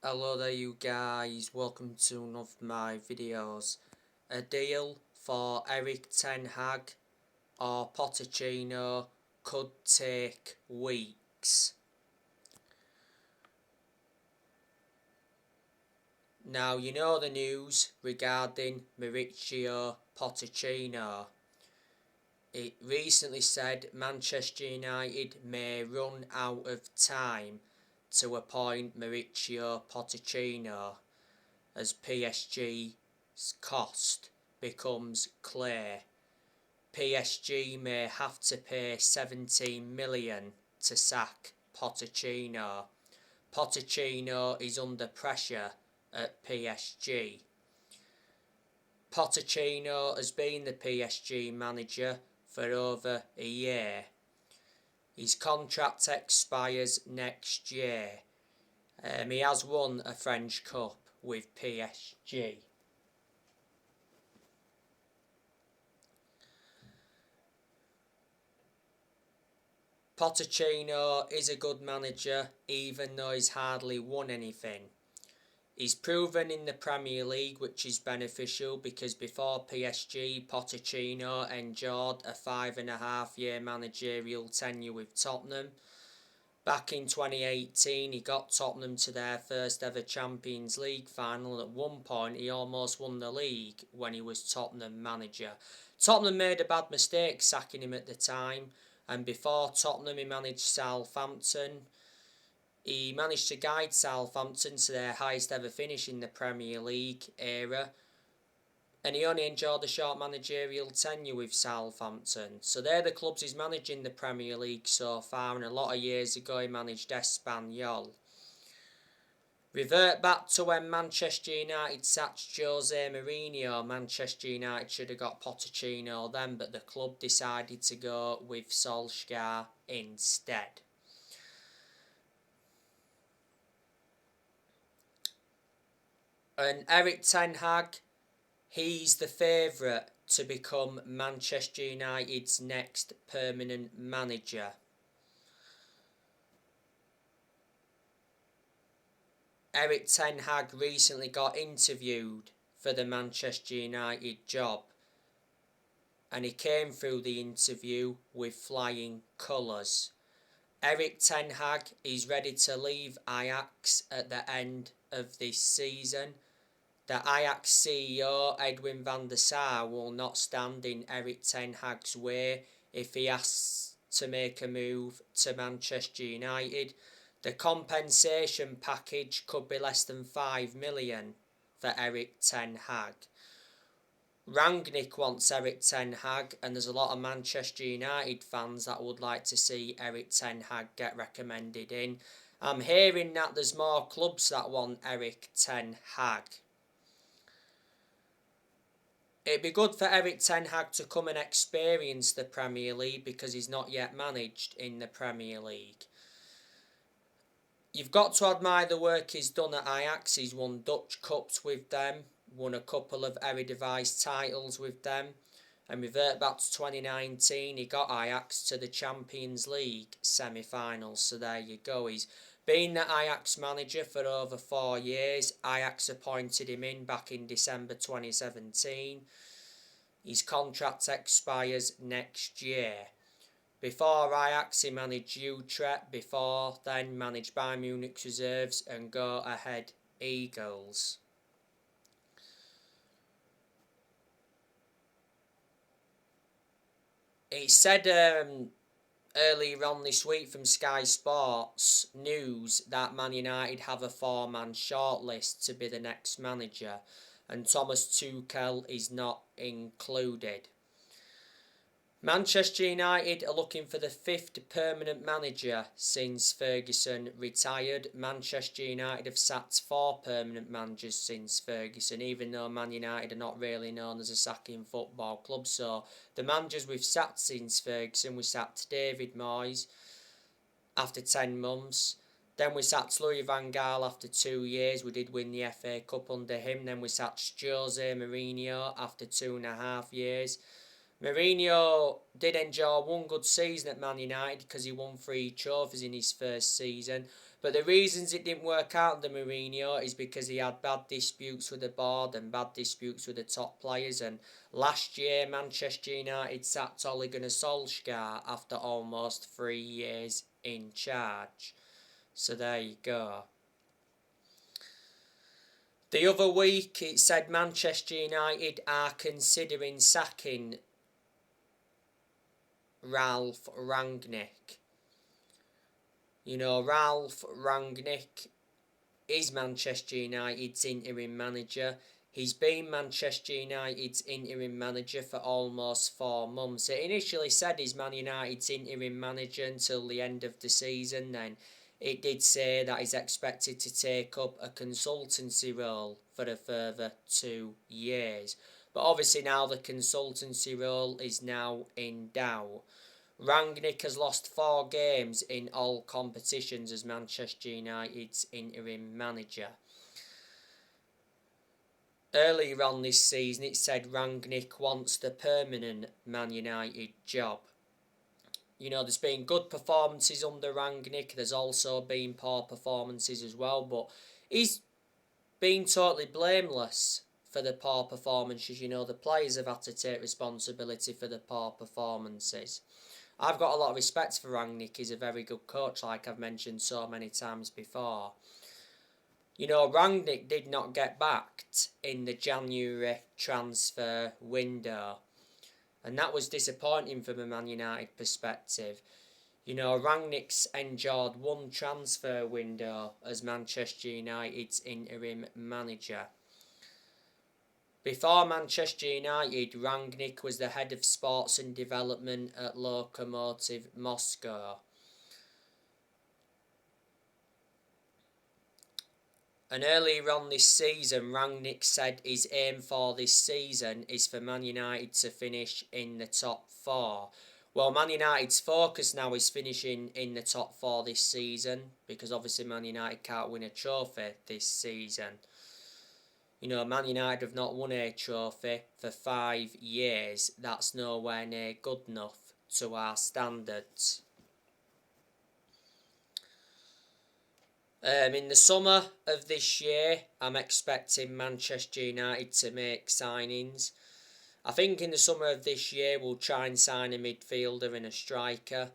Hello there you guys, welcome to one of my videos. A deal for Erik Ten Hag or Pochettinho could take weeks. Now you know the news regarding Mauricio Pochettinho. It recently said Manchester United may run out of time to appoint Mauricio Pochettinho as PSG's cost becomes clear. PSG may have to pay 17 million to sack Pochettinho. Pochettinho is under pressure at PSG. Pochettinho has been the PSG manager for over a year. His contract expires next year. He has won a French Cup with PSG. Pochettinho is a good manager even though he's hardly won anything. He's proven in the Premier League, which is beneficial because before PSG, Pochettinho endured a 5.5-year managerial tenure with Tottenham. Back in 2018, he got Tottenham to their first ever Champions League final. At one point, he almost won the league when he was Tottenham manager. Tottenham made a bad mistake sacking him at the time, and before Tottenham, he managed Southampton. He managed to guide Southampton to their highest ever finish in the Premier League era. And he only enjoyed a short managerial tenure with Southampton. So they're the clubs he's managed in the Premier League so far. And a lot of years ago he managed Espanyol. Revert back to when Manchester United sacked Jose Mourinho. Manchester United should have got Pochettinho then, but the club decided to go with Solskjaer instead. And Erik Ten Hag, he's the favourite to become Manchester United's next permanent manager. Erik Ten Hag recently got interviewed for the Manchester United job, and he came through the interview with flying colours. Erik Ten Hag is ready to leave Ajax at the end of this season. The Ajax CEO, Edwin van der Sar, will not stand in Erik Ten Hag's way if he asks to make a move to Manchester United. The compensation package could be less than 5 million for Erik Ten Hag. Rangnick wants Erik Ten Hag, and there's a lot of Manchester United fans that would like to see Erik Ten Hag get recommended in. I'm hearing that there's more clubs that want Erik Ten Hag. It'd be good for Erik Ten Hag to come and experience the Premier League because he's not yet managed in the Premier League. You've got to admire the work he's done at Ajax. He's won Dutch Cups with them, won a couple of Eredivisie titles with them, and revert back to 2019, he got Ajax to the Champions League semi-finals. So there you go. He's been the Ajax manager for over 4 years. Ajax appointed him in back in December 2017. His contract expires next year. Before Ajax, he managed Utrecht. Before then, managed Bayern Munich reserves and Go Ahead Eagles. It said earlier on this week from Sky Sports News that Man United have a 4-man shortlist to be the next manager, and Thomas Tuchel is not included. Manchester United are looking for the 5th permanent manager since Ferguson retired. Manchester United have sacked 4 permanent managers since Ferguson, even though Man United are not really known as a sacking football club. So the managers we've sacked since Ferguson, we sacked David Moyes after 10 months. Then we sacked Louis van Gaal after 2 years. We did win the FA Cup under him. Then we sacked Jose Mourinho after 2.5 years. Mourinho did enjoy one good season at Man United because he won 3 trophies in his first season. But the reasons it didn't work out under Mourinho is because he had bad disputes with the board and bad disputes with the top players. And last year, Manchester United sacked Ole Gunnar Solskjaer after almost 3 years in charge. So there you go. The other week, it said Manchester United are considering sacking Ralph Rangnick. You know, Ralph Rangnick is Manchester United's interim manager. He's been Manchester United's interim manager for almost 4 months. It initially said he's Man United's interim manager until the end of the season. Then it did say that he's expected to take up a consultancy role for a further 2 years. But obviously now the consultancy role is now in doubt. Rangnick has lost 4 games in all competitions as Manchester United's interim manager. Earlier on this season it said Rangnick wants the permanent Man United job. You know, there's been good performances under Rangnick, there's also been poor performances as well, but he's been totally blameless for the poor performances. You know, the players have had to take responsibility for the poor performances. I've got a lot of respect for Rangnick. He's a very good coach, like I've mentioned so many times before. You know, Rangnick did not get backed in the January transfer window. And that was disappointing from a Man United perspective. You know, Rangnick's endured 1 transfer window as Manchester United's interim manager. Before Manchester United, Rangnick was the head of sports and development at Lokomotiv Moscow. And earlier on this season, Rangnick said his aim for this season is for Man United to finish in the top 4. Well, Man United's focus now is finishing in the top 4 this season, because obviously Man United can't win a trophy this season. You know, Man United have not won a trophy for 5 years. That's nowhere near good enough to our standards. In the summer of this year, I'm expecting Manchester United to make signings. I think in the summer of this year, we'll try and sign a midfielder and a striker.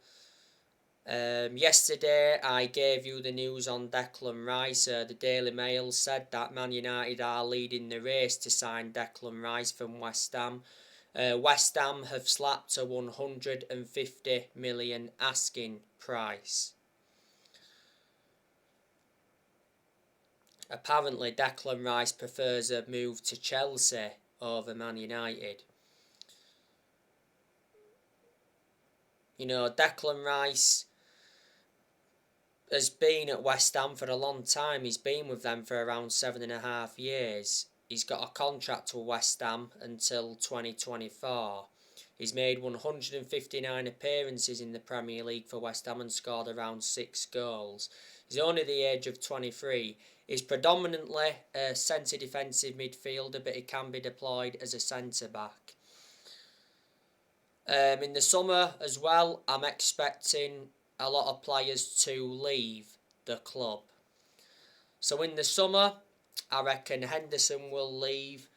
Yesterday, I gave you the news on Declan Rice. The Daily Mail said that Man United are leading the race to sign Declan Rice from West Ham. West Ham have slapped a 150 million asking price. Apparently, Declan Rice prefers a move to Chelsea over Man United. You know, Declan Rice has been at West Ham for a long time. He's been with them for around 7.5 years. He's got a contract with West Ham until 2024. He's made 159 appearances in the Premier League for West Ham and scored around 6 goals. He's only the age of 23. He's predominantly a centre defensive midfielder, but he can be deployed as a centre-back. In the summer as well, I'm expecting a lot of players to leave the club. So in the summer, I reckon Henderson will leave,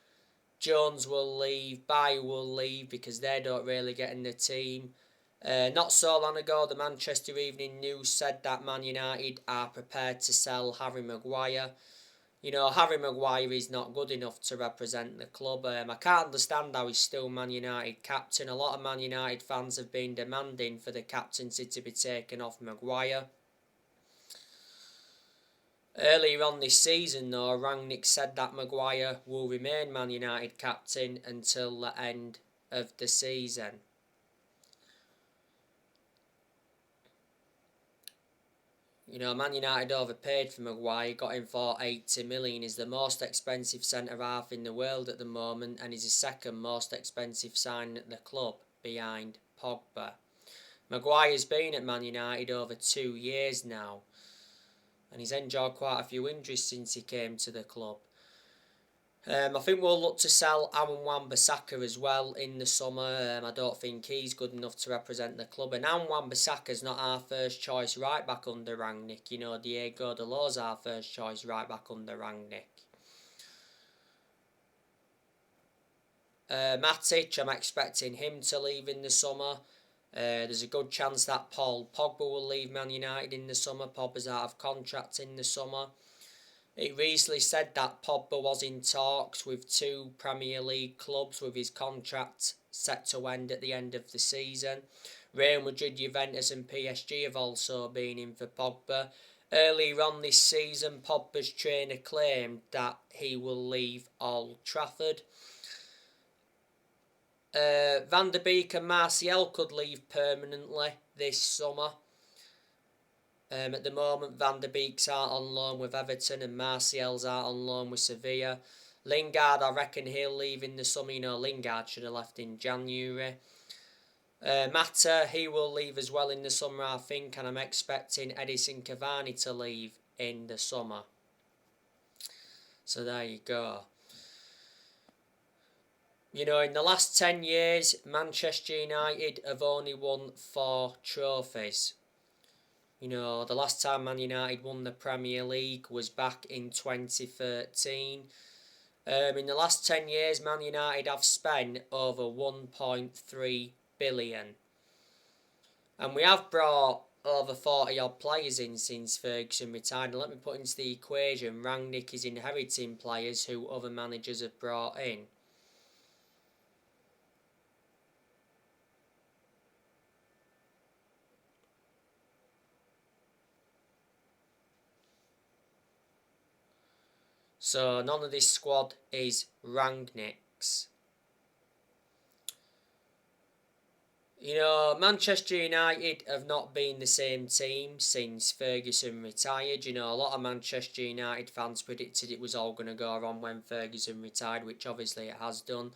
Jones will leave, Bayer will leave because they don't really get in the team. Not so long ago, the Manchester Evening News said that Man United are prepared to sell Harry Maguire. You know, Harry Maguire is not good enough to represent the club. I can't understand how he's still Man United captain. A lot of Man United fans have been demanding for the captaincy to be taken off Maguire. Earlier on this season, though, Rangnick said that Maguire will remain Man United captain until the end of the season. You know, Man United overpaid for Maguire, got him for 80 million. He's the most expensive centre-half in the world at the moment, and he's the second most expensive signing at the club, behind Pogba. Maguire's been at Man United over 2 years now, and he's endured quite a few injuries since he came to the club. I think we'll look to sell Aaron Wan-Bissaka as well in the summer. I don't think he's good enough to represent the club. And Aaron Wan-Bissaka's not our first choice right back under Rangnick. You know, Diego Dalot's our first choice right back under Rangnick. Matic, I'm expecting him to leave in the summer. There's a good chance that Paul Pogba will leave Man United in the summer. Pogba's out of contract in the summer. It recently said that Pogba was in talks with 2 Premier League clubs with his contract set to end at the end of the season. Real Madrid, Juventus and PSG have also been in for Pogba. Earlier on this season, Pogba's trainer claimed that he will leave Old Trafford. Van der Beek and Martial could leave permanently this summer. At the moment, Van der Beek's out on loan with Everton and Martial's out on loan with Sevilla. Lingard, I reckon he'll leave in the summer. You know, Lingard should have left in January. Mata, he will leave as well in the summer, I think, and I'm expecting Edison Cavani to leave in the summer. So there you go. You know, in the last 10 years, Manchester United have only won 4 trophies. You know, the last time Man United won the Premier League was back in 2013. In the last 10 years, Man United have spent over 1.3 billion. And we have brought over 40 odd players in since Ferguson retired. And let me put into the equation, Rangnick is inheriting players who other managers have brought in. So none of this squad is Rangnick's. You know, Manchester United have not been the same team since Ferguson retired. You know, a lot of Manchester United fans predicted it was all going to go wrong when Ferguson retired, which obviously it has done.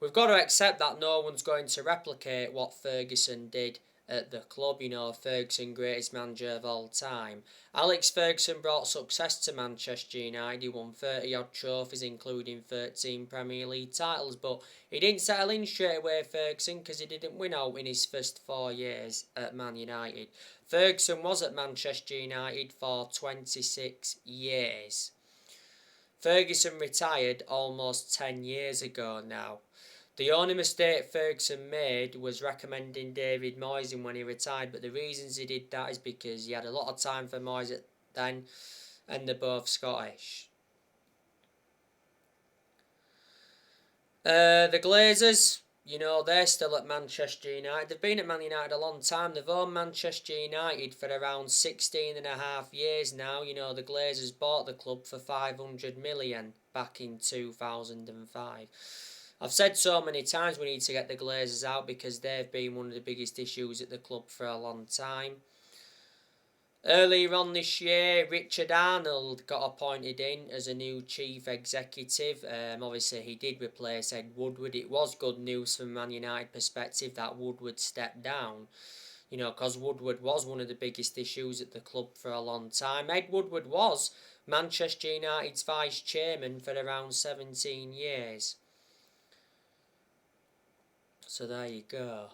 We've got to accept that no one's going to replicate what Ferguson did at the club. You know, Ferguson, greatest manager of all time. Alex Ferguson brought success to Manchester United. He won 30 odd trophies, including 13 Premier League titles, but he didn't settle in straight away, Ferguson, because he didn't win out in his first 4 years at Man United. Ferguson was at Manchester United for 26 years. Ferguson retired almost 10 years ago now. The only mistake Ferguson made was recommending David Moyes when he retired, but the reasons he did that is because he had a lot of time for Moyes then, and they're both Scottish. The Glazers, you know, they're still at Manchester United. They've been at Man United a long time. They've owned Manchester United for around 16 and a half years now. You know, the Glazers bought the club for 500 million back in 2005. I've said so many times we need to get the Glazers out because they've been one of the biggest issues at the club for a long time. Earlier on this year, Richard Arnold got appointed in as a new chief executive. Obviously, he did replace Ed Woodward. It was good news from Man United perspective that Woodward stepped down. You know, because Woodward was one of the biggest issues at the club for a long time. Ed Woodward was Manchester United's vice chairman for around 17 years. So there you go.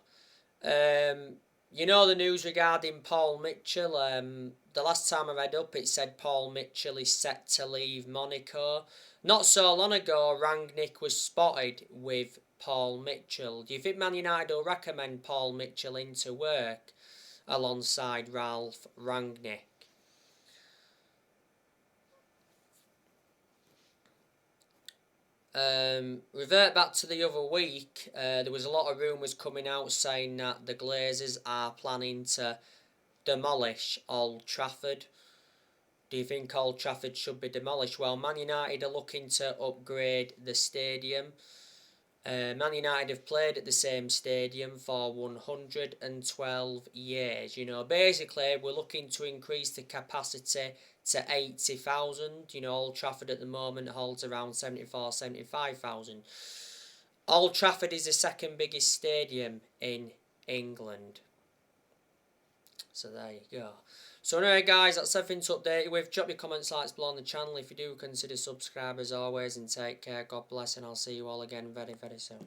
You know the news regarding Paul Mitchell. The last time I read up, it said Paul Mitchell is set to leave Monaco. Not so long ago, Rangnick was spotted with Paul Mitchell. Do you think Man United will recommend Paul Mitchell into work alongside Ralph Rangnick? Revert back to the other week, there was a lot of rumours coming out saying that the Glazers are planning to demolish Old Trafford. Do you think Old Trafford should be demolished? Well, Man United are looking to upgrade the stadium. Man United have played at the same stadium for 112 years. You know, basically, we're looking to increase the capacity to 80,000. You know, Old Trafford at the moment holds around 75,000. Old Trafford is the second biggest stadium in England. So there you go. So anyway guys, that's everything to update you with. Drop your comments, likes below on the channel if you do consider subscribe as always, and take care. God bless, and I'll see you all again very, very soon.